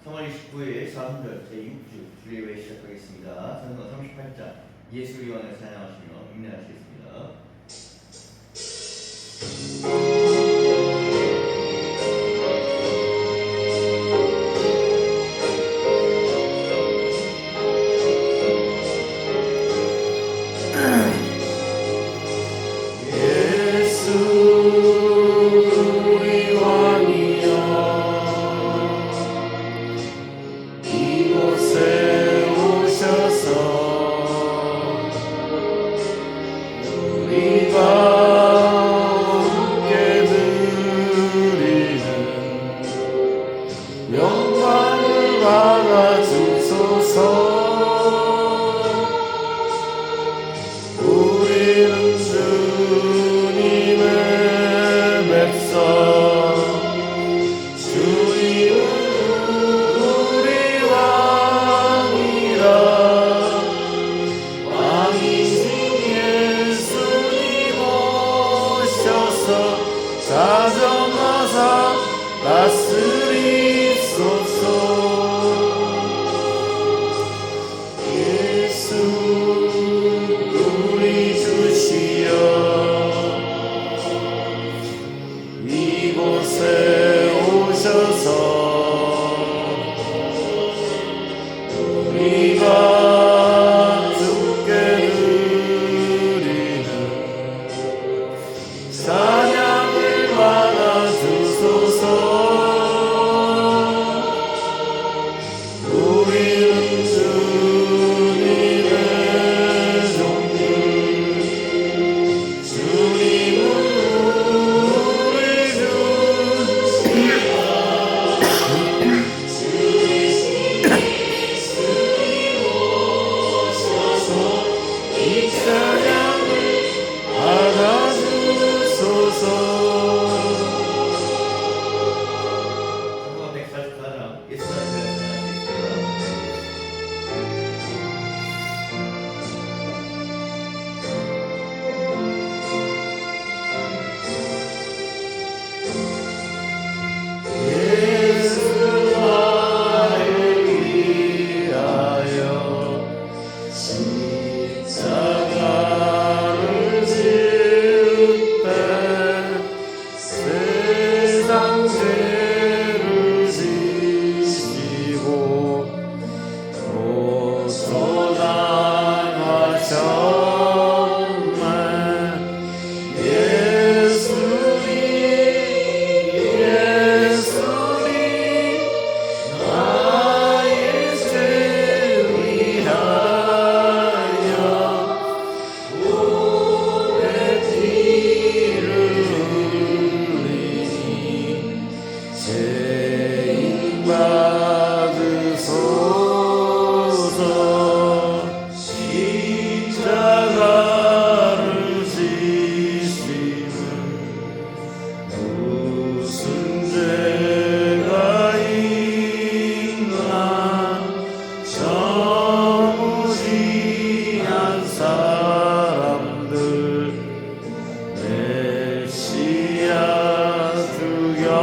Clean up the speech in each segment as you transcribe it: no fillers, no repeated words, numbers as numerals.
3월 29일 사순절 제6주 주일 예배 시작하겠습니다. 찬송 38장 예수 위원을 찬양하시며 인내하시겠습니다. 다정하사 다스리소서. 예수 우리 주시여 이곳에 오셔서 우리가 주께 드리는 찬양을 받아주소서. 우리는 주님의 종들, 주님은 우리 주시라. 주님 오셔서 이 찬양을 받아주소서. 십자가를 지을 때 세상 죄를 지시고 고소당하셨네. 예수님 나의 죄 위하여 오래 피를 흘리니 죄인 받으소서. 십자가를 지시는 무슨 죄가 있나 저무지한 사람들 메시아 죽였네.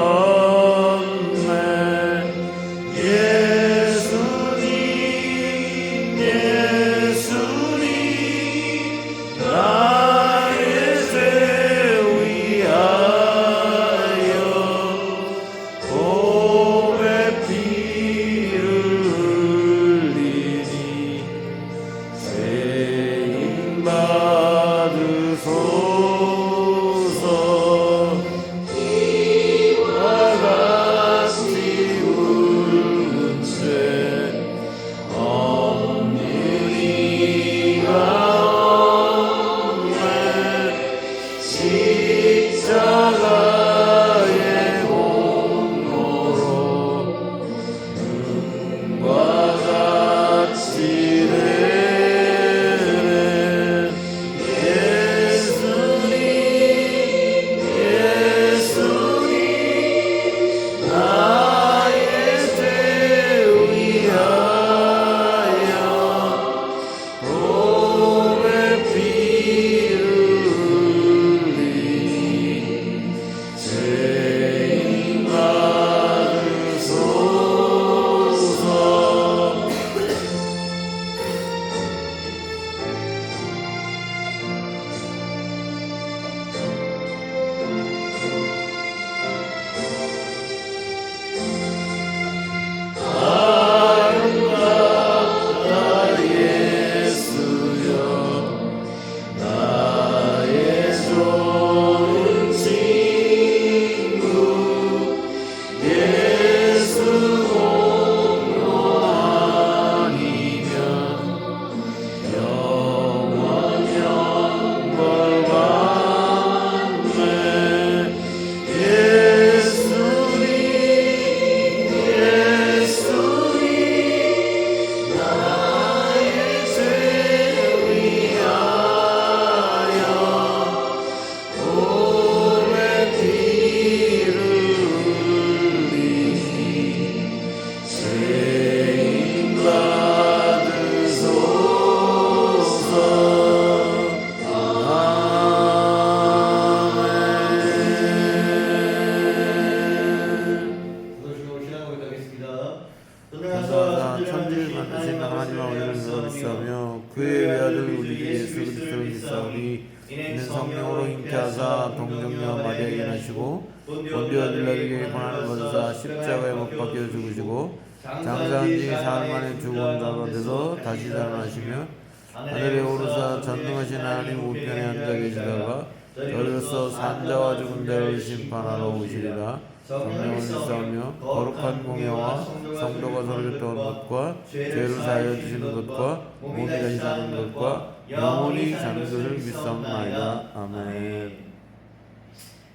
살아계신 하나님과 우리를 믿사오며 그의 외아들 우리 주 예수 그리스도를 믿사오니 이는 성령으로 잉태하사 동정녀 마리아에게 나시고 본디오 빌라에게 고난을 받으사 십자가에 못 박혀 죽으시고 장사한 지 사흘 만에 죽은 자가 되서 다시 살아나시며 하늘에 오르사 전능하신 하나님 우편에 앉아 계시다가 저리로서 산자와 죽은 자를 심판하러 오시리라. 성령을 믿사오며 거룩한 공예와 성도가 서로 교통하는 것과 죄를 사하여 주시는 것과 몸이 다시 사는 것과 영원히 사는 것을 믿사옵나이다. 아멘.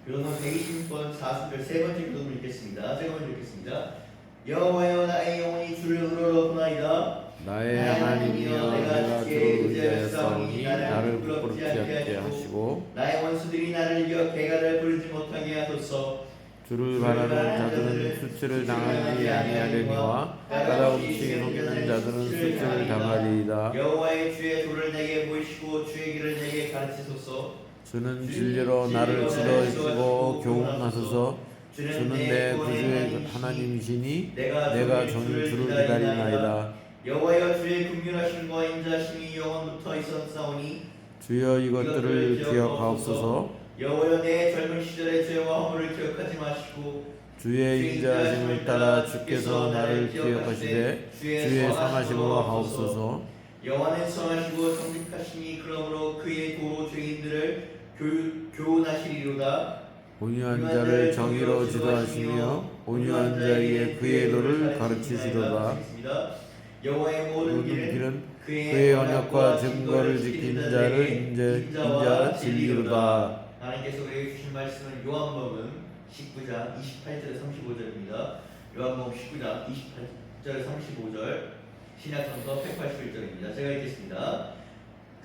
그러면 120번 40절 세 번째 교독을 읽겠습니다. 제가 먼저 읽겠습니다. 여호와여 나의 영혼이 주를 우러러나이다. 나의 하나님이여 내가 주를 의지하였사오니 나를 부끄럽지 않게 하시고 나의 원수들이 나를 이겨 개가를 부르지 못하게 하소서. 주를 바라는 자들은 수치를 당하지 아니하려니와 까다롭게 속이는 자들은 수치를 당하리이다. 여호와의 주의 도를 내게 보이시고 주의 길을 내게 가르치소서. 주는 진리로 나를 지도하시고 교훈하소서. 주는 내 구주의 하나님이시니 내가 종일 주를 기다리나이다. 여호와여 주의 긍휼하심과 인자하심이 영원부터 있었사오니 주여 이것들을 기억하옵소서. 여호와여 내 젊은 시절의 죄와 허물을 기억하지 마시고 주의 인자하심을 따라 주께서 나를 기억하시되 주의 선하심으로 하옵소서. 여호와는 선하시고 정직하시니 그러므로 그의 도로 죄인들을 교훈하시리로다. 온유한 자를 정의로 지도하시며 온유한 자에게 그의 도를 가르치시로다. 여호와의 모든 길은 그의 언약과 증거를 지키는 자를 인자 진리로다. 하나님께서 우리에게 주신 말씀은 요한복음 19장 28절에 35절입니다. 요한복음 19장 28절에 35절 신약성서 181절입니다. 제가 읽겠습니다.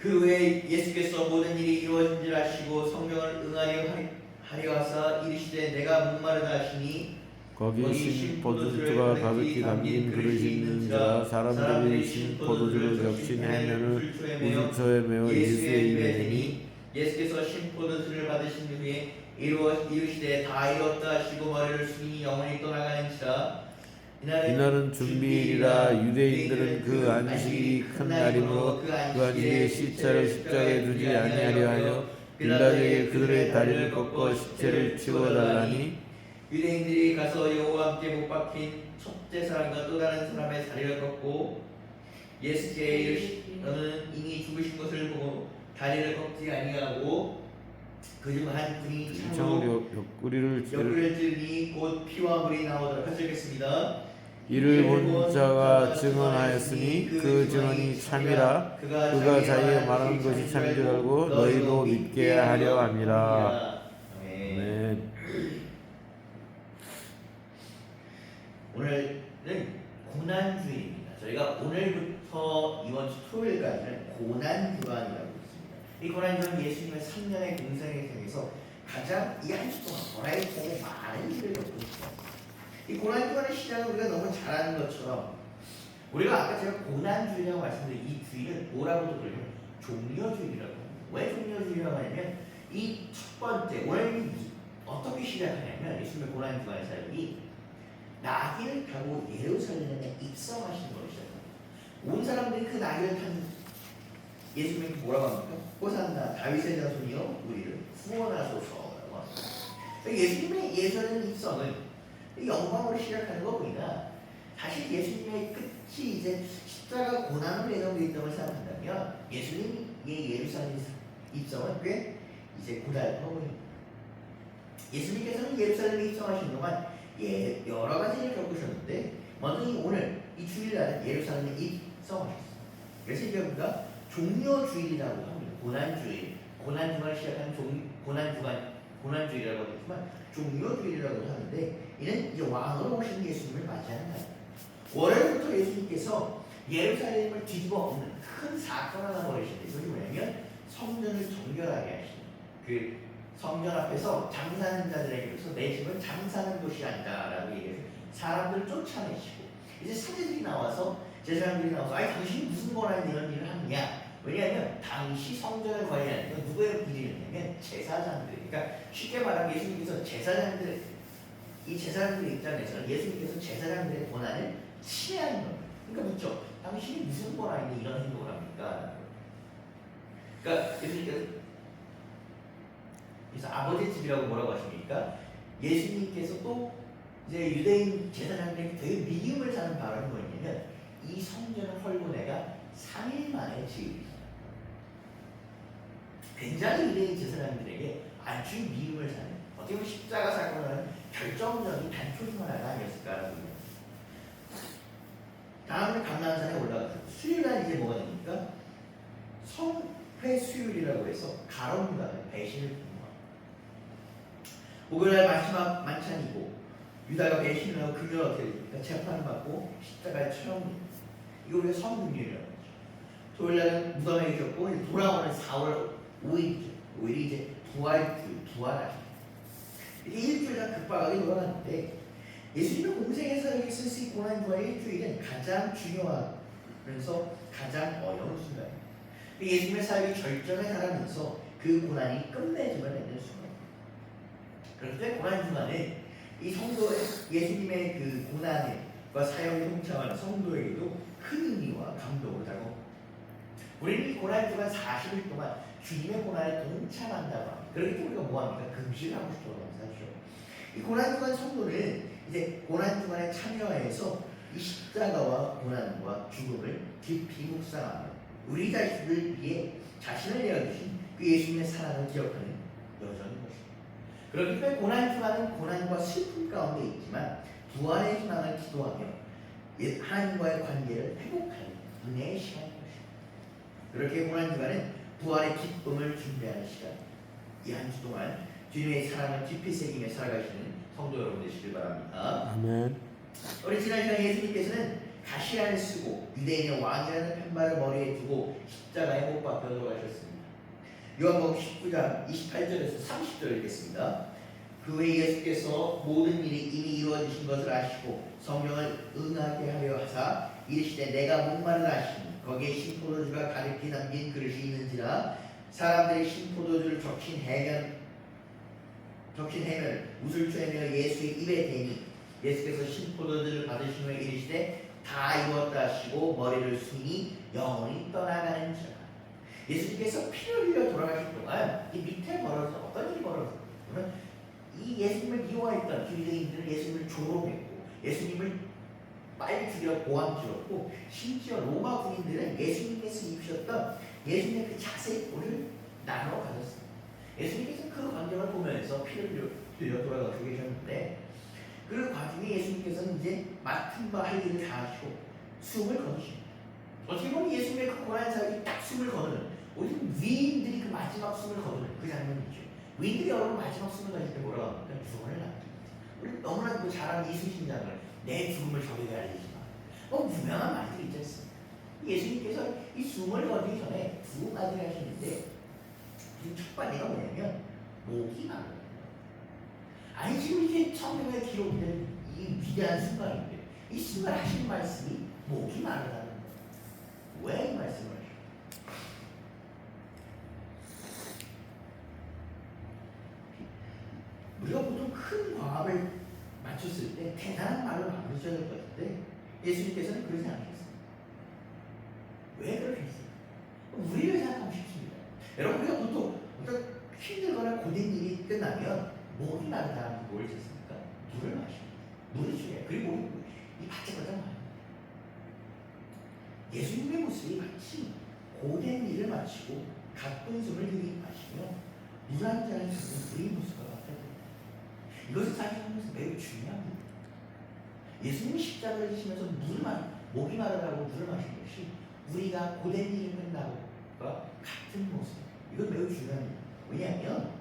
그 외에 예수께서 모든 일이 이루어진 줄 아시고 성경을 응하려 하사 이르시되 내가 목마르다 하시니 거기 신 포도주가 가득히 담긴 그릇이 있는 자 사람들이 신 포도주를 적신 해면을 우주초에 메어 예수의 입에 대니 예수께서 신 포도주를 받으신 후에 이르시되 다 이뤘다 하시고 머리를 숙이니 영원히 떠나가는지라. 이날은 준비일이라. 유대인들은 그 안식이 큰 날이므로 그 안식에 시체를 십자가에 두지 아니하려 하여 빌라도에게 그들의 다리를 꺾어 시체를 치워달라니 유대인들이 가서 여호와 함께 못 박힌 첫째 사람과 또 다른 사람의 다리를 꺾고 예수께 이르시되 너는 이미 죽으신 것을 보고 다리를 꺾지 아니하고 그중 한 분이 창으로 옆구리를 찌르니 곧 피와 물이 나오더라. 같이 읽겠습니다. 이를 본 자가 증언하였으니 그 증언이 참이라. 그가 자기가 말하는 것이 참인 줄 알고 너희도 믿게 하려 함이라. 아멘. 오늘은 고난주일입니다. 저희가 오늘부터 이번 주 토요일까지는 고난주간이라고 있습니다. 이 고난주간 예수님의 3년의 공생에 통해서 가장 이 한 주 동안 버라이어티하게 많은 일을 겪고 있습니다. 이 고난주간의 시작은 우리가 너무 잘 아는 것처럼 우리가 아까 제가 고난주일이라고 말씀드린 이 주일은 뭐라고도 부르면 종려주일이라고 합니다. 왜 종려주일이라고 하냐면 이 첫 번째 오늘 어떻게 시작하냐면 예수님의 고난주간의 사역이 나귀를 타고 예루살렘에 입성하시는 걸 시작합니다. 온 사람들이 그 나귀를 탄 예수님이 뭐라고 합니까? 호산나 다윗의 자손이여 우리를 구원하소서라고 합니다. 예수님의 예루살렘 입성은 영광으로 시작하는 것보다 사실 예수님의 끝이 이제 십자가 고난으로 예정되어 있다고 생각한다면 예수님의 예루살렘 입성은 꽤 이제 고달퍼 보입니다. 예수님께서는 예루살렘에 입성하신 동안 여러 가지 일을 겪으셨는데 먼저 오늘 이 주일날은 예루살렘에 입성하셨습니다. 그래서 이게 우리가 종려주일이라고 합니다. 고난주일, 고난주간을 시작하는 고난주일이라고 하지만 종려주일이라고 하는데 이는 이제 왕으로 오신 예수님을 맞이하는 날입니다. 월요일부터 예수님께서 예루살렘을 뒤집어 엎는 큰 사건 하나 벌이시는데 이것이 뭐냐면 성전을 정결하게 하시는 그 성전 앞에서 장사하는 자들에게서 내 집은 장사하는 곳이 아니다라고 얘기해서 사람들을 쫓아내시고 이제 사제들이 나와서 제사장들이 나와서 아니 당신이 무슨 권한에 이런 일을 하느냐. 왜냐하면 당시 성전을 관리하는 건 누구의 일이냐면 제사장들. 그러니까 쉽게 말하면 예수님께서 제사장들의 입장에서는 예수님께서 제사장들의 권한을 침해하는 겁니다. 그러니까 묻죠. 당신이 무슨 권한이 이런 행동을 합니까? 그러니까 예수님께서 그래서 아버지 집이라고 뭐라고 하십니까? 예수님께서 또 이제 유대인 제사장들에게 되게 미움을 사는 발언이 뭐냐면 이 성전을 헐고 내가 3일 만에 지으리라. 굉장히 유대인 제사장들에게 아주 미움을 사는 어떻게 보면 십자가 사건은 결정적인 단초중 하나가 아니었을까라는 거예요. 다음에 감람산에 올라가서 수요일날 이제 뭐가 됩니까? 성회 수요일이라고 해서 가론유다는 배신을 분노합니다. 목요일날 마지막 만찬이고 유다가 배신을 하고 금요일 어떻게 됩니까? 재판을 받고 십자가에 처형됩니다. 이거 우리가 성금요일이라고 하죠. 토요일날은 무덤에 계셨고 돌아오는 4월 5일이죠. 5일이 이제 부활하죠. 이렇게 일주일간 급박하게 돌아가는데 예수님의 공생에서 이렇게 쓸 수 있고 난 후에 일주일은 가장 중요하면서 가장 어려운 순간입니다. 예수님의 사역이 절정에 달하면서 그 고난이 끝맺음을 맺는 순간입니다. 그렇기 때문에 고난 중간에 이 성도의 예수님의 그 고난과 사역에 동참하는 성도에게도 큰 의미와 감동을 다가옵니다. 우리는 이 고난 중간 40일 동안 주님의 고난에 동참한다고 합니다. 그렇기 때문에 우리가 뭐합니까? 금식을 하고 싶다고 하죠. 이 고난 중간 성도는 이제 고난 중간에 참여해서 이 십자가와 고난과 죽음을 깊이 묵상하며 우리 자신을 위해 자신을 내어주신 그 예수님의 사랑을 기억하는 여정인 것입니다. 그렇기 때문에 고난 중간은 고난과 슬픔 가운데 있지만 부활의 희망을 기도하며 하나님과의 관계를 회복하는 은혜의 시간인 것입니다. 그렇게 고난 중간은 부활의 기쁨을 준비하는 시간. 이 한 주 동안 주님의 사랑을 깊이 새기며 살아가시는 성도 여러분 되시길 바랍니다. 아멘. 우리 지난 시간에 예수님께서는 가시란을 쓰고 유대인의 왕이라는 펜말을 머리에 두고 십자가에 못 박혀 돌아가셨습니다. 요한복음 19장 28절에서 30절 읽겠습니다. 그 후에 예수께서 모든 일이 이미 이루어지신 것을 아시고 성령을 응하게 하려 하사 이르시되 내가 목마르다 하시니 거기에 신포도주가 가득히 담긴 그릇이 있는지라 사람들이 신포도주를 적신 해면을 웃을 쬐며 예수의 입에 대니 예수께서 신포도주를 받으신 후에 이르시되 다 이루었다 하시고 머리를 숙이니 영원히 떠나가는지라. 예수님께서 피를 흘려 돌아가실 동안 이 밑에 벌어서 어떤 일이 벌어졌냐면 이 예수님을 미워했던 유대인들은 예수님을 조롱했고 예수님을 빨리 죽여 고함 지었고 심지어 로마 군인들은 예수님께서 입으셨던 예수님의 그 자세의 꼴을 나눠 가졌습니다. 예수님께서 그 광경을 보면서 피를 흘려 돌아가고 계셨는데 그 과정에 예수님께서는 이제 맡은 바 할 일을 다 하시고 숨을 거두십니다. 어떻게 보면 예수님의 그 고난 사역이 딱 숨을 거두는 우리 위인들이 그 마지막 숨을 거두는 그 장면이죠. 위인들이 여러분 마지막 숨을 거둘 때 뭐라고 합니까? 죽음을 남깁니다. 우리 너무나도 잘 아는 이순신장을 내 죽음을 적에게 알리지 마. 유명한 말들이 있지 않습니까? 예수님께서 이 숨을 거두기 전에 두 가지를 하시는데 첫 번째가 뭐냐면 목이 마르다. 아니 지금 이게 성경에 기록된 이 위대한 순간인데 이 순간 하신 말씀이 목이 마르다는 거예요. 왜 이 말씀을 하셔요? 우리가 보통 큰 과업을 맞췄을 때 대단한 말로 마무리해야 될 것 같은데 예수님께서는 그러지 않으셨어요. 왜 그렇게 했어요? 우리를 생각하면 쉽습니다. 여러분 우리가 보통 어떤 힘들거나 고된 일이 끝나면 목이 마르다는 뭘 했습니까? 물을 마십니다. 물을 주게. 그리고 이 바짝바짝 마릅니다. 예수님의 모습이 마치 고된 일을 마치고 가쁜 숨을 들이마시며 물 한 잔을 주는 우리 모습과 같아요. 이것은 사실 매우 중요합니다. 예수님이 십자가를 지시면서 목이 마르다고 물을 마신 것이 우리가 고된 일을 끝나고 같은 모습. 이건 매우 중요합니다. 왜냐하면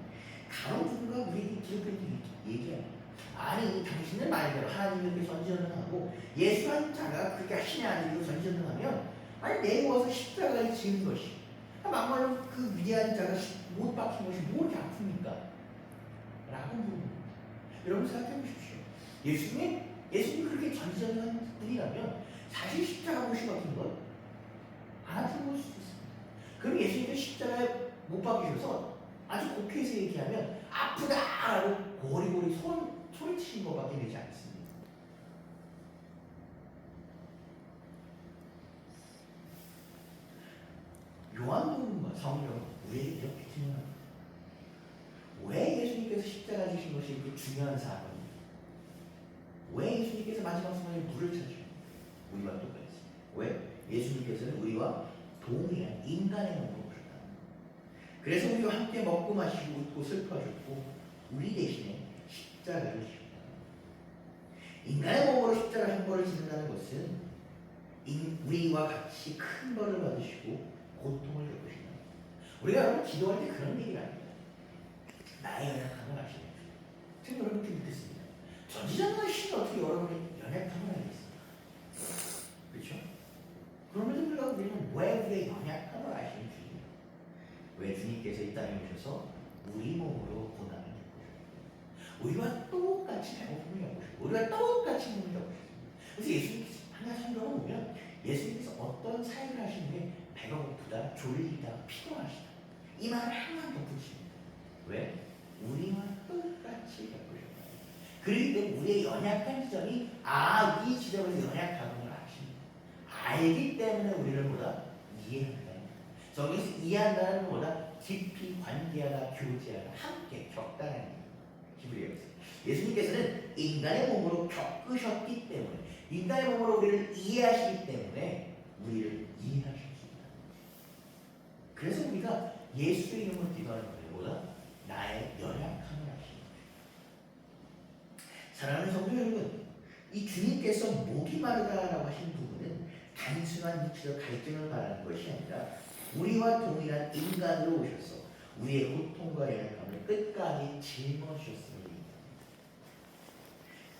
가로주가 우리에게 기록할 때 얘기합니다. 아니 당신은 말대로 하나님께 전지전능하고 예수 한 자가 그렇게 하시냐 아니고 전지전능하면 아니 내모아서 십자가에 지은 것이 막말로 그 위대한 자가 못 박힌 것이 뭐 이렇게 아픕니까? 라고 물어봅니다. 여러분 생각해 보십시오. 예수님이 그렇게 전지전능한 분이라면 사실 십자가 못이 박힌 건 안 아픈 걸 수도 있습니다. 그럼 예수님이 십자가에 못 박히셔서 아주 곡해서 얘기하면 아프다라고 고리고리 소리치는 것밖에 되지 않습니다. 성경은 우리에게 이렇게 증명합니다. 왜 예수님께서 십자가 지신 것이 이렇게 중요한 사건입니까? 왜 예수님께서 마지막 순간에 물을 찾으셨습니까? 우리와 똑같이. 왜? 예수님께서는 우리와 동일한 인간의 몸으로 오셨다. 그래서 우리와 함께 먹고 마시고 웃고 슬퍼하셨고 우리 대신에 십자가를 지셨다. 인간의 몸으로 십자가 한 벌을 지는다는 것은 우리와 같이 큰 벌을 받으시고 고통을 겪으신다. 우리가 여러분 기도할 때 그런 얘기를 합니다. 나의 연약함을 아시는 주. 제가 여러분께 묻겠습니다. 전지전능한 신이 어떻게 여러분의 연약함을 알겠습니까? 그렇죠? 그럼에도 불구하고 우리는 왜 우리의 연약함을 아시는 주입니까? 왜 주님께서 이 땅에 오셔서 우리 몸으로 고난을 겪으셨고 우리와 똑같이 배고픔을 겪으셨고 우리가 똑같이 몸을 겪으셨습니다. 그래서 예수님께서 하나 성경을 보면 예수님께서 어떤 사역을 하시는데 배가 고프다, 졸리다, 피곤하시다 이 말을 항상 덧붙입니다. 왜? 우리와 똑같이 겪으셨다. 그렇기 때문에 우리의 연약한 지점이 이 지점에서 연약한 걸 아십니다. 알기 때문에 우리를 보다 이해한다. 성경에서 이해한다는 것보다 깊이 관계하다, 교제하다, 함께 겪다라는 히브리어에서 예수님께서는 인간의 몸으로 겪으셨기 때문에 인간의 몸으로 우리를 이해하시기 때문에 우리를 이해하셨습니다. 그래서 우리가 예수의 이름으로 기도하는 것보다 나의 연약함을 아십니다. 사랑하는 성도 여러분, 이 주님께서 목이 마르다라고 하신 부분은 단순한 육체적 갈증을 말하는 것이 아니라 우리와 동일한 인간으로 오셔서 우리의 고통과 연약함을 끝까지 짊어지셨습니다.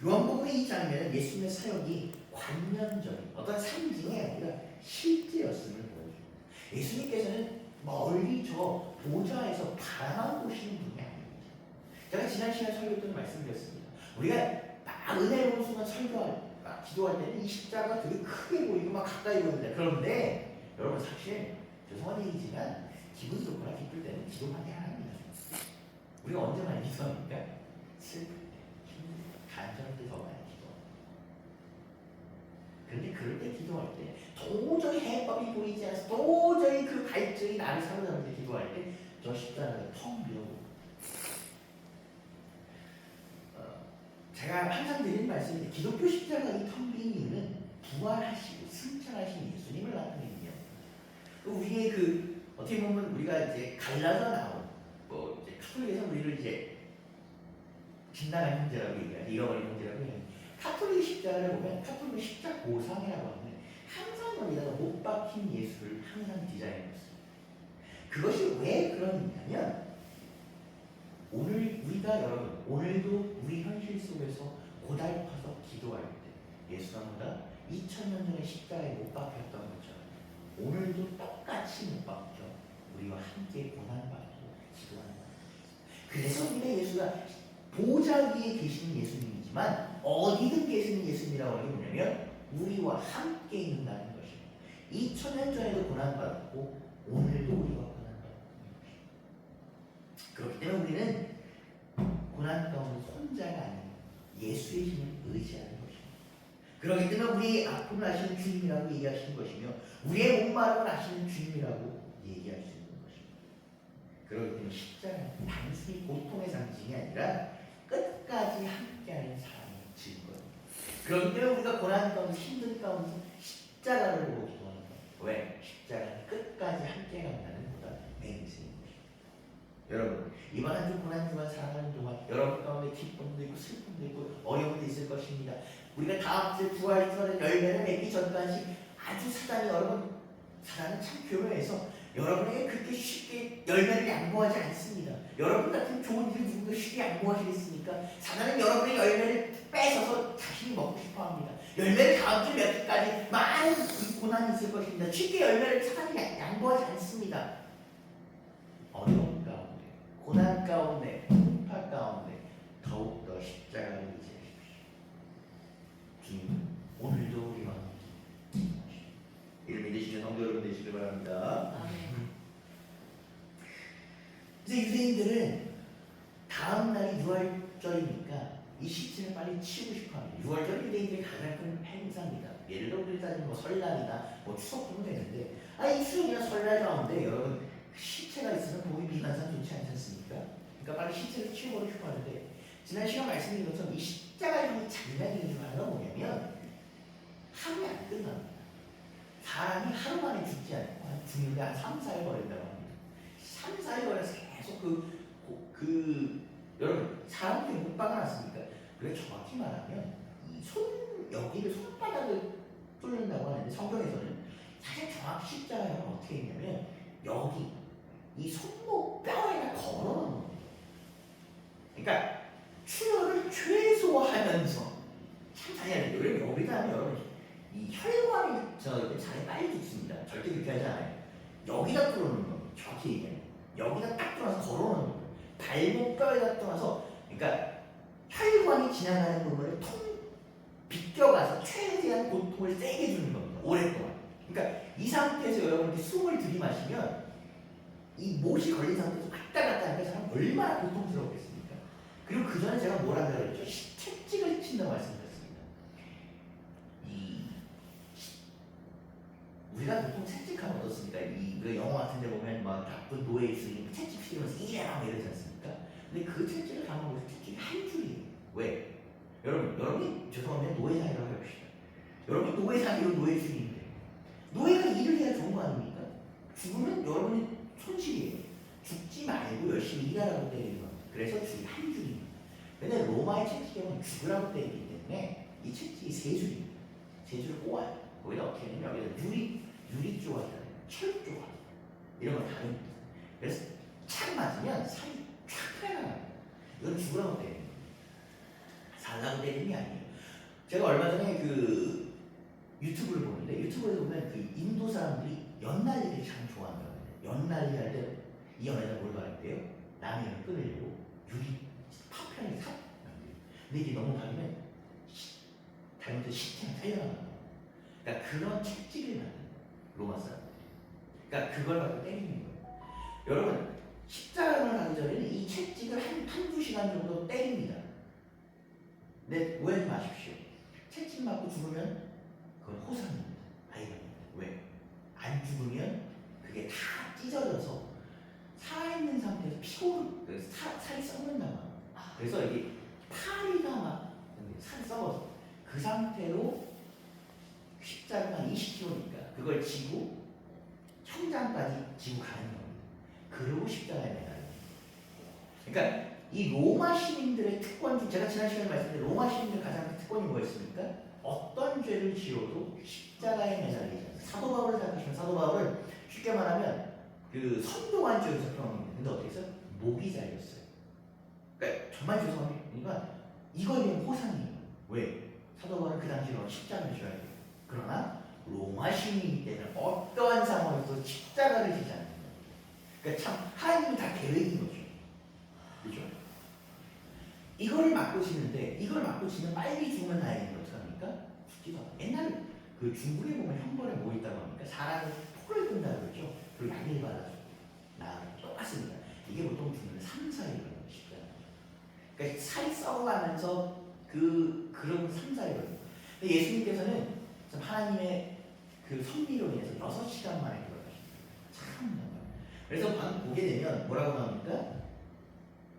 요한복음의 이 장면은 예수님의 사역이 관념적인 어떤 상징이 아니라 실제였음을 보여줍니다. 예수님께서는 멀리 저 보좌에서 바라만 보시는 분이 아닙니다. 제가 지난 시간에 설교 때 말씀드렸습니다. 우리가 막 은혜로운 순간 기도할 때는 이 십자가가 되게 크게 보이고 막 가까이 보입니다. 그런데 여러분 사실 죄송한 얘기지만 기분 좋거나 기쁠 때는 기도 많이 안 합니다. 우리가 언제 많이 기도합니까? 슬플 때, 힘들 때, 간절할 때 더 많이 기도합니다. 그런데 그럴 때 기도할 때 도저히 해법이 보이지 않아서 도저히 그 갈증이 나를 사로잡을 때 기도할 때 저 십자가를 텅 비워보고 제가 항상 드리는 말씀인데 기독교 십자가 이 텅 빈 이유는 부활하시고 승천하신 예수님을 나타내는 이유입니다. 우리의 어떻게 보면 우리가 이제 갈라져 나온 이제 카톨릭에서 우리를 이제 진나간 형제라고 얘기하죠. 잃어버린 형제라고 얘기하죠. 카톨릭 십자가를 보면 카톨릭 십자 고상이라고 하는데 항상 여기다가 못 박힌 예수를 항상 디자인했습니다. 그것이 왜 그러냐면 오늘도 우리 현실 속에서 고달파서 기도할 때 예수가 보다 2000년 전에 십자가에 못 박혔던 것처럼 오늘도 똑같이 못 박혀 우리와 함께 고난받고 기도하는 거예요. 그래서 우리가 예수가 보좌 위에 계시는 예수님이지만 어디든 계시는 예수님이라고 하는 게 뭐냐면 우리와 함께 있는다는 것입니다. 2000년 전에도 고난받았고 오늘도 우리와 고난받고 있는 것입니다. 그렇기 때문에 우리는 고난 가운데 혼자가 아닌 예수의 힘을 의지하는 것입니다. 그렇기 때문에 우리의 아픔을 아시는 주님이라고 얘기하시는 것이며 우리의 목마름을 아시는 주님이라고 얘기할 수 있는 것입니다. 그렇기 때문에 십자가는 단순히 고통의 상징이 아니라 끝까지 함께하는 사랑의 증거입니다. 그렇기 때문에 우리가 고난 가운데 힘든 가운데 십자가를 보고 기도하는 거예요. 왜? 십자가는 끝까지 함께 간다는 보다 맹세인 것입니다. 여러분 이번 한 주 고난 주간 살아가는 동안 여러분 가운데 기쁨도 있고 슬픔도 있고 어려움도 있을 것입니다. 우리가 다음 주 부활주간의 열매를 맺기 전까지 아주 사단은 참 교묘해서 여러분에게 그렇게 쉽게 열매를 양보하지 않습니다. 여러분 같은 좋은 일을 누군가 쉽게 양보하시겠습니까? 사단은 여러분의 열매를 뺏어서 자신이 먹고 싶어합니다. 열매를 다음 주 몇 주까지 많은 고난이 있을 것입니다. 쉽게 열매를 사단이 양보하지 않습니다. 어려운 가운데, 고난 가운데, 풍파 가운데 더욱더 십자가를 의지하십시오. 주님은 오늘도 우리와 함께 이를 믿으시는 성도 여러분 되시길 바랍니다. 이제 유대인들은 다음 날이 6월절이니까 이 시체를 빨리 치우고 싶어합니다. 6월절은 유대인들의 가장 큰 행사입니다. 예를 들어 우리 따지면 설날이나 추석 보면 되는데 이 추석이나 설날 가운데 여러분 시체가 있으면 보기 미관상 좋지 않지 않습니까? 그러니까 빨리 시체를 치워버리고 싶어 하는데 지난 시간 말씀드린 것처럼 이 십자가의 잔인한 이유가 하나가 뭐냐면 하루에 안 끝납니다. 사람이 하루 만에 죽지 않고 죽는데 한 3, 4일 걸린다고 합니다. 3, 4일 걸려서 계속 여러분 사람들이 못 박아놨습니까? 그래 정확히 말하면 이 여기를 손바닥을 뚫는다고 하는데 성경에서는 사실 정확히 십자가가 어떻게 했냐면 여기 이 손목 뼈에다 걸어놓은 겁니다. 그러니까 출혈을 최소화하면서 참 잘해야 돼요. 왜냐면 여기다 하면 여러분 이 혈관이 잘에 빨리 죽습니다. 절대 그렇게 하지 않아요. 여기다 뚫어놓는 겁니다. 정확히 얘기하면 여기다 딱 뚫어서 걸어놓는 거예요. 발목 뼈에다 뚫어서 그러니까 혈관이 지나가는 부분을 통 비껴가서 최대한 고통을 세게 주는 겁니다. 오랫동안. 그러니까 이 상태에서 여러분이 숨을 들이마시면 이 못이 걸린 상태에서 왔다 갔다 하니까 사람 얼마나 고통스럽겠습니까? 그리고 그 전에 제가 뭐라 그랬죠? 채찍을 친다고 말씀드렸습니다. 우리가 보통 채찍하면 어떻습니까? 우리가 영화 같은 데 보면 막 나쁜 노예 있으니 채찍 피우면서 이래라 이러지 않습니까? 근데 그 채찍을 감아보면 채찍이 한 줄이에요. 왜? 여러분이 죄송합니다. 노예상이라고 해봅시다. 여러분이 노예상이로 노예 중인데 노예가 일을 해야 좋은 거 아닙니까? 죽으면 여러분이 손실이에요. 죽지 말고 열심히 일하라고 때리는 겁니다. 그래서 줄이 한 줄입니다. 근데 로마의 채찍은 죽으라고 때리기 때문에 이 채찍이 세 줄입니다. 세 줄을 꼬아요. 거기다 어떻게 하냐면 여기다 유리 조각이라는 철 조각 이런 걸 다릅니다. 그래서 착 맞으면 살이 쫙 빼나가요. 이건 죽으라고 때리는 거예요. 살라고 때리는 게 아니에요. 제가 얼마 전에 그 유튜브를 보는데 유튜브에서 보면 그 인도 사람들이 연날리기를 참 좋아한다고 해요. 연날리 할 때 이 연에다 뭘 바른대요? 라면을 끓이려고 유리 파편을 탁 만들어요. 근데 이게 너무 바르면 잘못해서 시체가 살려나가요. 그러니까 그런 채찍을 만든 로마 사람. 그러니까 그걸 갖고 때리는 거예요. 여러분 십자가를 하기 전에는 이 채찍을 한두 시간 정도 때립니다. 근데 오해하지 마십시오. 채찍 맞고 죽으면 그건 호상입니다. 아이입니다. 왜? 안 죽으면 그게 다 찢어져서 살아있는 상태에서 살이 썩는단 말이에요. 그래서 이게 파리가 막 살이 썩어서 그 상태로 십자가가 20kg니까 그걸 지고 현장까지 지고 가는 겁니다. 그리고 십자가에 매달려요. 그러니까 이 로마 시민들의 특권 중 제가 지난 시간에 말씀드린 로마 시민들 가장 큰 특권이 뭐였습니까? 어떤 죄를 지어도 십자가에 매달리지 않습니다. 사도 바울을 생각하시면 사도 바울은 쉽게 말하면 그 선동한 죄에서 평합니다. 근데 어떻게 했어요? 목이 잘렸어요. 그러니까 정말 죄송합니다. 이거는 호상이에요. 왜? 사도 바울은 그 당시에 십자가를 져야 돼요. 그러나 로마 시민이기 때문에 어떠한 상황에서 십자가를 지지 않는다. 그러니까 참 하나님이 다 계획인 거죠. 그렇죠? 이거를 맞고 지는데 이걸 맞고 지면 빨리 죽으면 다행인데 어떡합니까? 죽지도 않아요. 옛날 그 중국에 보면 형벌에 뭐 있다고 합니까? 사람을 포를 든다고 그러죠. 그리고 약을 발라줘. 똑같습니다. 이게 보통 죽는 3, 4일 걸려요. 십자가. 그러니까 살이 썩어가면서 그런 3, 4일 걸려요. 근데 예수님께서는 참 하나님의 그 섭리로 인해서 6시간 만에 돌아가십니다. 참 그래서 방금 보게 되면 뭐라고 나옵니까?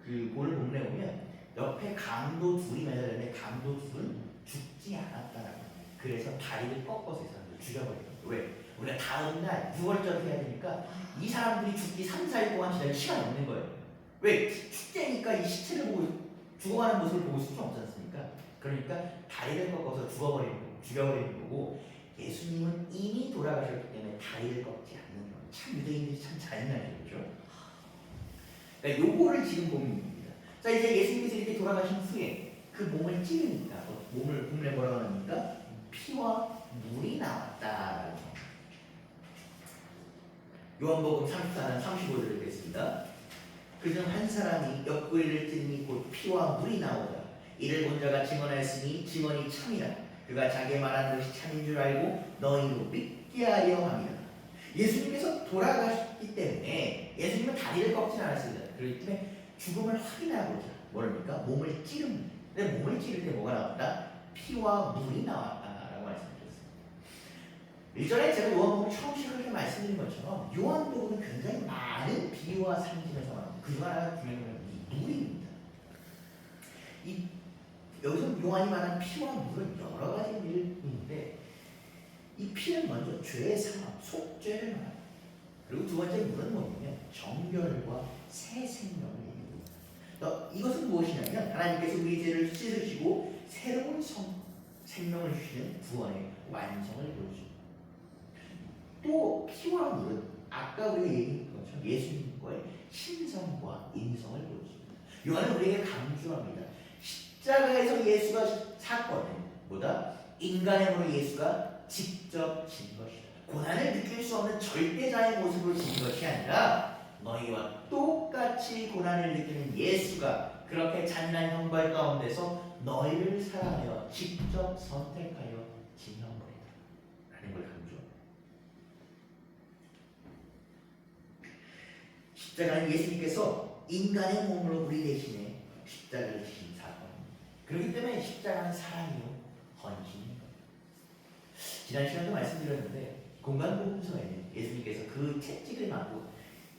그 오늘 본문에 보면 옆에 강도 둘이 매달렸는데 강도 둘은 죽지 않았다라고 합니다. 그래서 다리를 꺾어서 이 사람들 죽여버려요. 왜? 우리가 다음 날 6월절 해야 되니까 이 사람들이 죽기 3, 4일 동안 기다릴 시간이 없는 거예요. 왜? 축제니까 이 시체를 보고 죽어가는 모습을 보고 있을 수 없지 않습니까? 그러니까 다리를 꺾어서 죽여버리는 거고 예수님은 이미 돌아가셨기 때문에 다리를 꺾지 않는 거예요. 참 유대인들이 참 잔인하죠. 그렇죠? 그러니까 요거를 지금 고민입니다. 자 이제 예수님께서 이렇게 돌아가신 후에 그 몸을 찌르니까 몸을 본문에 뭐라고 합니까? 피와 물이 나왔다. 요한복음 34장 35절을 읽겠습니다. 그중 한 사람이 옆구리를 찌르니 곧 피와 물이 나오더라. 이를 본 자가 증언하였으니 증언이 참이라. 그가 자기 말하는 것이 참인 줄 알고 너희로 믿게 하려 함이라. 예수님께서 돌아가셨기 때문에 예수님은 다리를 꺾지 않았습니다. 그렇기 때문에 죽음을 확인하고자 뭐랍니까? 몸을 찌릅니다. 근데 몸을 찌를 때 뭐가 나왔다? 피와 물이 나왔다라고 말씀드렸습니다. 일전에 제가 요한복음 처음 시작할 때 말씀드린 것처럼 요한복음은 굉장히 많은 비유와 상징을 사용합니다. 그중 하나가 중요한 건 이 물입니다. 이 여기서 요한이 말한 피와 물은 여러 가지 의미를 있는데 이 피는 먼저 죄의 사함, 속죄를 말합니다. 그리고 두 번째 물은 뭐냐면 정결과 새 생명을 얘기합니다. 이것은 무엇이냐면 하나님께서 우리 죄를 씻으시고 새로운 생명을 주시는 구원의 완성을 보여줍니다. 또 피와 물은 아까 우리가 얘기했던 것처럼 예수님과의 신성과 인성을 보여줍니다. 요한은 우리에게 강조합니다. 십자가에서 예수가 사건은 뭐다? 인간의 몸으로 예수가 직접 진 것이다. 고난을 느낄 수 없는 절대자의 모습으로 진 것이 아니라 너희와 똑같이 고난을 느끼는 예수가 그렇게 잔인한 형벌 가운데서 너희를 사랑하여 직접 선택하여 진 형벌이다 라는 걸 강조합니다. 십자가는 예수님께서 인간의 몸으로 우리 대신에 십자가를 지신 사건입니다. 그렇기 때문에 십자가는 사랑이요 헌신입니다. 지난 시간도 말씀드렸는데 공간복음서에는 예수님께서 그 채찍을 맞고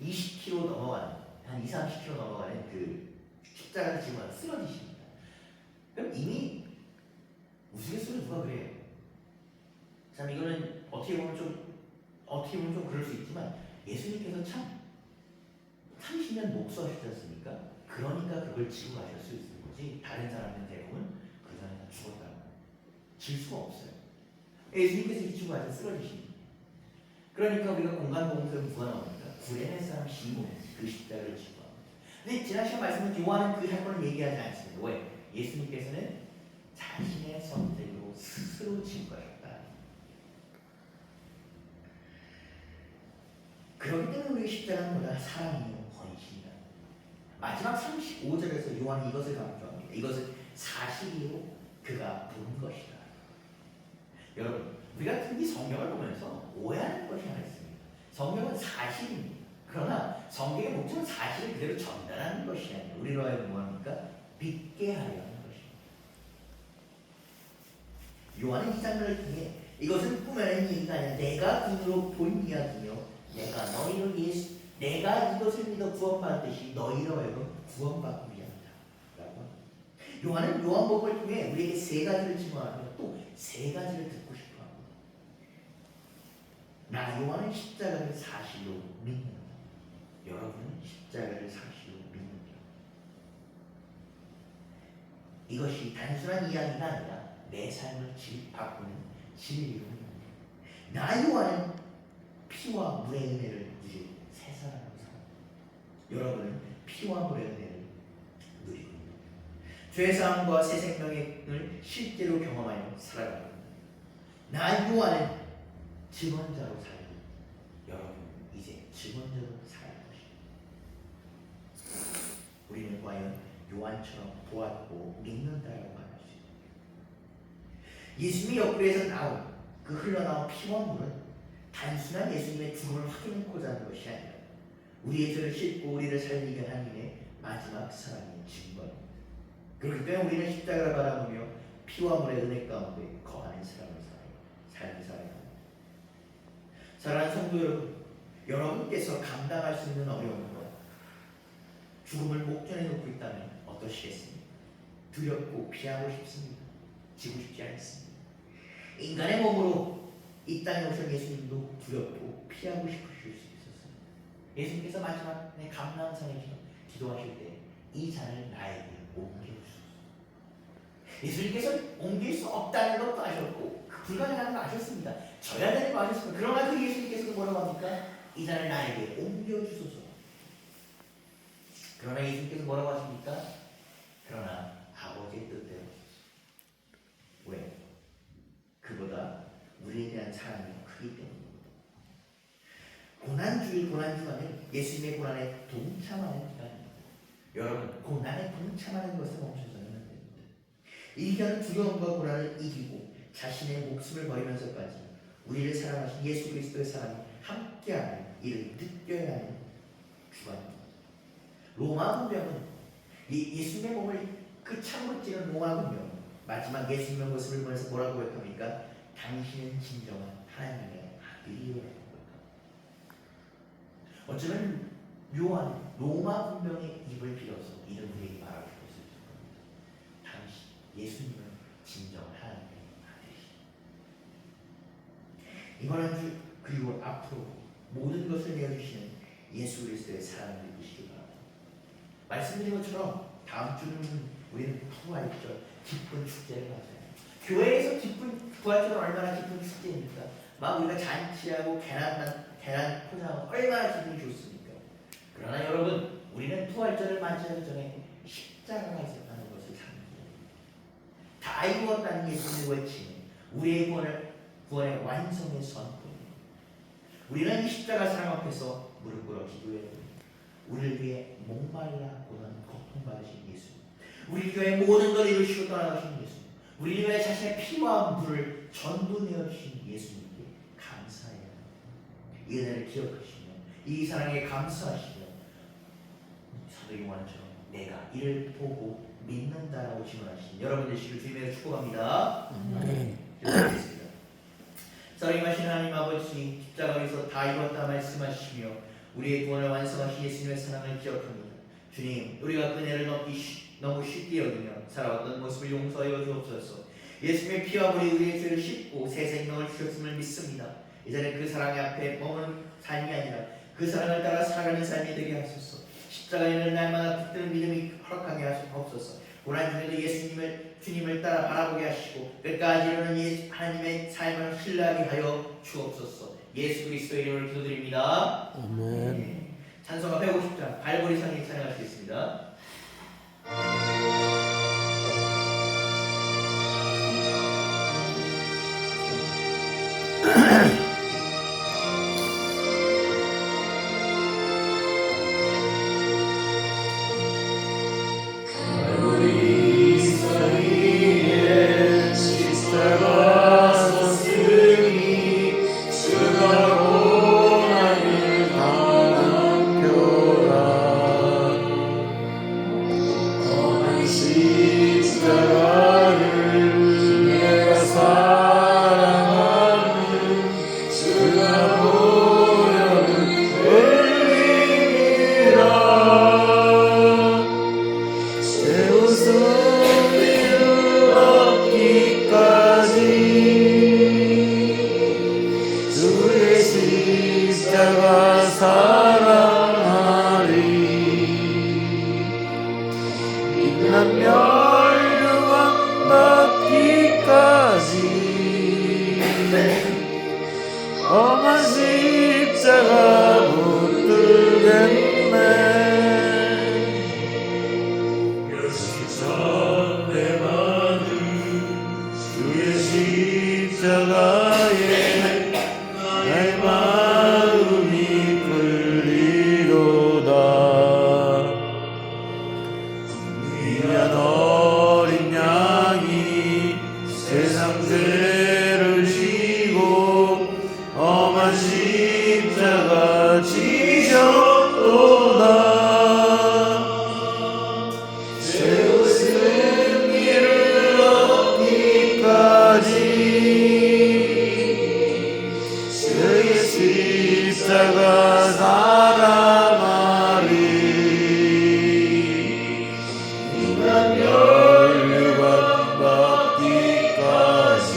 20km 넘어가는 한 20-30km 넘어가는 그 십자가를 지고 쓰러지십니다. 그럼 이미 우스갯소리 누가 그래요? 참 이거는 어떻게 보면 좀 그럴 수 있지만 예수님께서 참 30년 목수하셨지 않습니까? 그러니까 그걸 지고 가실 수 있는 거지 다른 사람은 대부분 그 전에 다 죽었다고 질 수가 없어요. 예수님께서 이 지고 가서 쓰러지십니다. 그러니까 우리가 공간복음서에 누가 나옵니까? 구레네 사람 시몬 그 십자가를 지고 합니다. 근데 지난 시간 말씀은 요한은 그 사건을 얘기하지 않습니다. 왜? 예수님께서는 자신의 선택으로 스스로 진 것이었다. 그렇기 때문에 우리 십자가는 뭐다? 사랑이요 헌신이다. 마지막 35절에서 요한이 이것을 강조합니다. 이것은 사실이요 그가 본 것이다. 여러분 우리가 특히 성경을 보면서 오해하는 것이 하나 있습니다. 성경은 사실입니다. 그러나 성경의 목적은 사실을 그대로 전달하는 것이 아니라 우리로 하여금 뭐합니까? 믿게 하려 하는 것입니다. 요한은 이 장면을 통해 이것은 꿈에는 얘기가 아니라 내가 눈으로 본 이야기며 내가 이것을 믿어 구원받듯이 너희로 하여금 구원받기 위함이다 라고 합니다. 요한은 요한복음을 통해 우리에게 세 가지를 증언하며 또 세 가지를 듣고 싶어 합니다. 나 요한은 십자가를 사실로 믿는다. 여러분은 십자가를 사실로 믿는다. 이것이 단순한 이야기가 아니라 내 삶을 바꾸는 진리로 믿는다. 나 요한은 피와 물의 은혜를 누리고 새 사람으로 살아갑니다. 여러분은 피와 물의 은혜를 누리고 있습니다. 죄사함과 새 생명을 실제로 경험하여 살아갑니다. 나 요한은 증언자로 살고 여러분 이제 증언자로 살 것입니다. 우리는 과연 요한처럼 보았고 믿는다라고 말할 수 있습니다. 예수님의 옆구리에서 나온 그 흘러나온 피와 물은 단순한 예수님의 죽음을 확인하고자 하는 것이 아니라 우리의 죄를 씻고 우리를 살리게 하나님의 마지막 사랑의 증거입니다. 그렇기 때문에 우리는 십자가를 바라보며 피와 물의 은혜 가운데 거하는 삶을 살아야 합니다. 사랑하는 성도 여러분, 여러분께서 감당할 수 있는 어려움과 죽음을 목전에 놓고 있다면 어떠시겠습니까? 두렵고 피하고 싶습니다. 지고 싶지 않습니다. 인간의 몸으로 이 땅에 오신 예수님도 두렵고 피하고 싶으실 수 있었습니다. 예수님께서 마지막에 감람산에 기도하실 때 이 잔을 나에게 옮겨주소서. 예수님께서 옮길 수 없다는 것도 아셨고 불가능한 거 아셨습니다. 져야 되는 거 아셨습니다. 그러나 그 예수님께서도 뭐라고 합니까? 이 잔을 나에게 옮겨주소서. 그러나 예수님께서 뭐라고 하십니까? 그러나 아버지의 뜻대로 하소서. 왜? 그보다 우리에 대한 사랑이 크기 때문입니다. 고난주간은 예수님의 고난에 동참하는 기간입니다. 여러분, 고난에 동참하는 것을 멈춰서는 안 됩니다. 이 기간은 두려움과 고난을 이기고 자신의 목숨을 버리면서까지 우리를 사랑하신 예수 그리스도의 사랑이 함께하는 이를 느껴야 하는 주간입니다. 로마 군병은 예수님의 몸을 그 창으로 찌른 로마 군병 마지막 예수님의 모습을 보면서 뭐라고 고백합니까? 당신은 진정한 하나님의 아들이요라는 걸까? 어쩌면 묘한 로마 군병의 입을 빌어서 이런 우리에게 말하고 싶었을 겁니다. 당신 예수님은 진정한 하나님의 아들이시다. 이번 한 주 그리고 앞으로 모든 것을 내어주시는 예수 그리스도의 사랑을 믿으시기 바랍니다. 말씀드린 것처럼 다음 주는 우리는 부활절 기쁜 축제를 맞아요. 교회에서 기쁜 부활절은 얼마나 기쁜 축제입니까? 막 우리가 잔치하고 계란 포장하고 얼마나 기분이 좋습니까? 그러나 여러분, 우리는 부활절을 맞이하기 전에 십자가가 있었다는 것을 상기해야 됩니다. 다 이루었다는 예수님의 외치는 우리의 구원의 완성의 선포입니다. 우리는 이 십자가 사랑 앞에서 무릎 꿇어 기도해야 됩니다. 우리를 위해 목말라 고난 고통받으신 예수, 우리 교회 모든 걸 이루시고 떠나가신 예수, 우리 교회 자신의 피와 물을 전부 내어주신 예수님께 감사해요. 이 은혜를 기억하시며 이 사랑에 감사하시며 사도 요한처럼 내가 이를 보고 믿는다라고 증언하신 여러분 되시길 주님의 축복합니다. 기도하겠습니다. 사랑하신 하나님 아버지, 십자가에서 다 이뤘다 말씀하시며 우리의 구원을 완성하신 예수님의 사랑을 기억합니다. 주님, 우리가 은혜를 너무 쉽게 여기며 살아왔던 모습을 용서하여 주옵소서. 예수님의 피와 물이 우리의 죄를 씻고 새 생명을 주셨음을 믿습니다. 이제는 그 사랑의 앞에 머무는 삶이 아니라 그 사랑을 따라 살아가는 삶이 되게 하소서. 십자가에 있는 날마다 붙드는 믿음이 허락하게 하옵소서. 고난 중에도 주님을 따라 바라보게 하시고 끝까지 이루는 하나님의 삶을 신뢰하게 하여 주옵소서. 예수 그리스도의 이름으로 기도드립니다. 아멘. 찬송가 150장 갈보리상에 찬양할 수 있습니다. 험한 십자가 붙들겠네. 여기서 내 마음 주의 십자가에 내 마음이 끌리도다. 귀한 어린 양이 세상 죄를 지고 험한 십자가 지셨도다. 최후 승리를 얻기까지 주의 십자가 사랑하리. 인간 멸류관 받기까지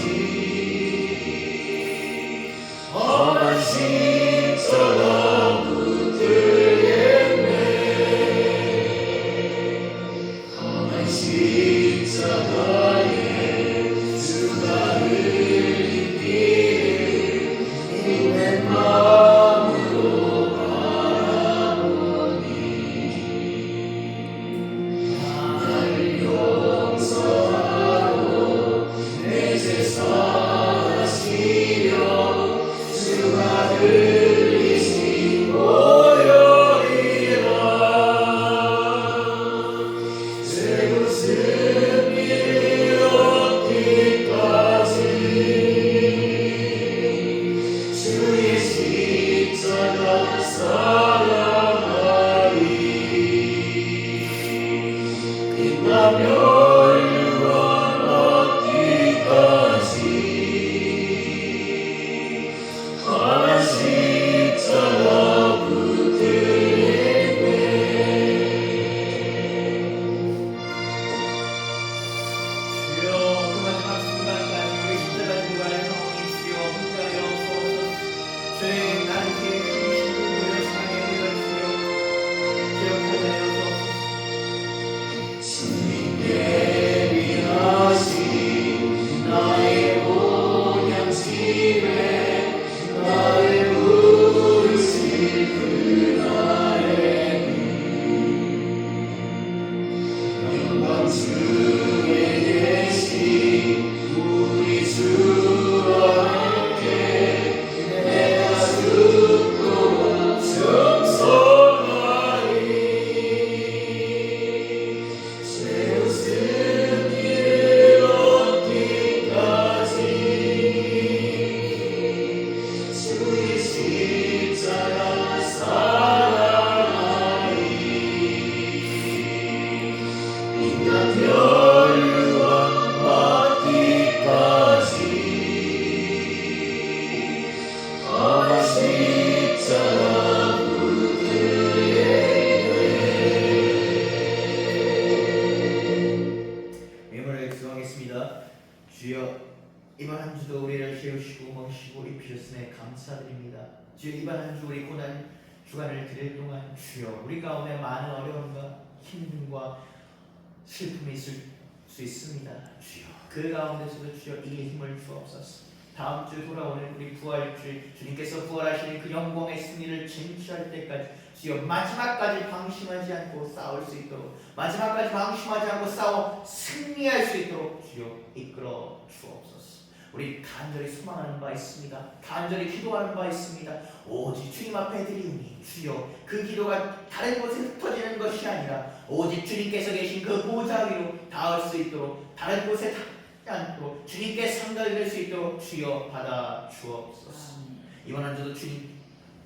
험한 십자가 붙들겠네. 험한 십자가에 주가 흘리기를 믿는 마음으로 입어주시고 입히셨음에 감사드립니다. 주여 이번 한 주 우리 고난 주간을 드릴 동안 주여 우리 가운데 많은 어려움과 힘듦과 슬픔이 있을 수 있습니다. 주여 그 가운데서도 주여 이에 힘을 주옵소서. 다음 주 돌아오는 우리 부활주일 주님께서 부활하시는 그 영광의 승리를 쟁취할 때까지 주여 마지막까지 방심하지 않고 싸울 수 있도록 마지막까지 방심하지 않고 싸워 승리할 수 있도록 주여 이끌어 주옵소서. 우리 간절히 소망하는 바 있습니다. 간절히 기도하는 바 있습니다. 오직 주님 앞에 드리오니 주여 그 기도가 다른 곳에 흩어지는 것이 아니라 오직 주님께서 계신 그 보좌 위로 닿을 수 있도록 다른 곳에 닿지 않도록 주님께 상달될 수 있도록 주여 받아 주옵소서. 이번 한 주도 주님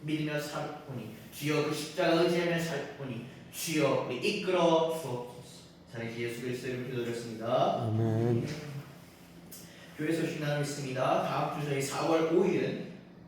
믿으며 살보니 주여 그 십자가 의지하며 살보니 주여 우리 이끌어 주옵소서. 자리 예수 그리스도 이름으로 기도드렸습니다. 아멘. 교회 소식 나누겠습니다. 다음 주 저희 4월 5일은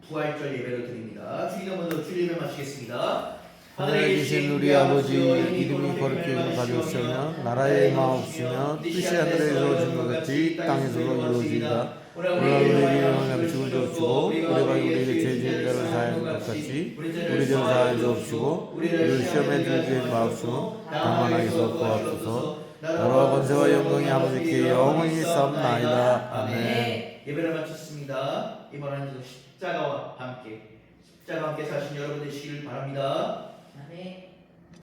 부활절 예배를 드립니다. 주기도 먼저 주일 예배 마치겠습니다. 하늘에 계신 우리 아버지 이름이 거룩히 여겨지시며 나라의 마옵시며 뜻이 하늘에서 이루어진 것 같이 땅에서도 이루어지이다. 오늘 우리에게 양식을 주옵시고 우리가 우리에게 죄 지은 자를 사하는 것 같이 우리 죄를 사하여 주옵시고 우리를 시험에 들게 마옵시고 다만 하게서 구하옵소서. 나라와 권세와 영광이 아버지께 영원히 싸움나이다. 아멘. 예배를 마쳤습니다. 이번 한 주도 십자가와 함께 사신 여러분 되시길 바랍니다. 아멘.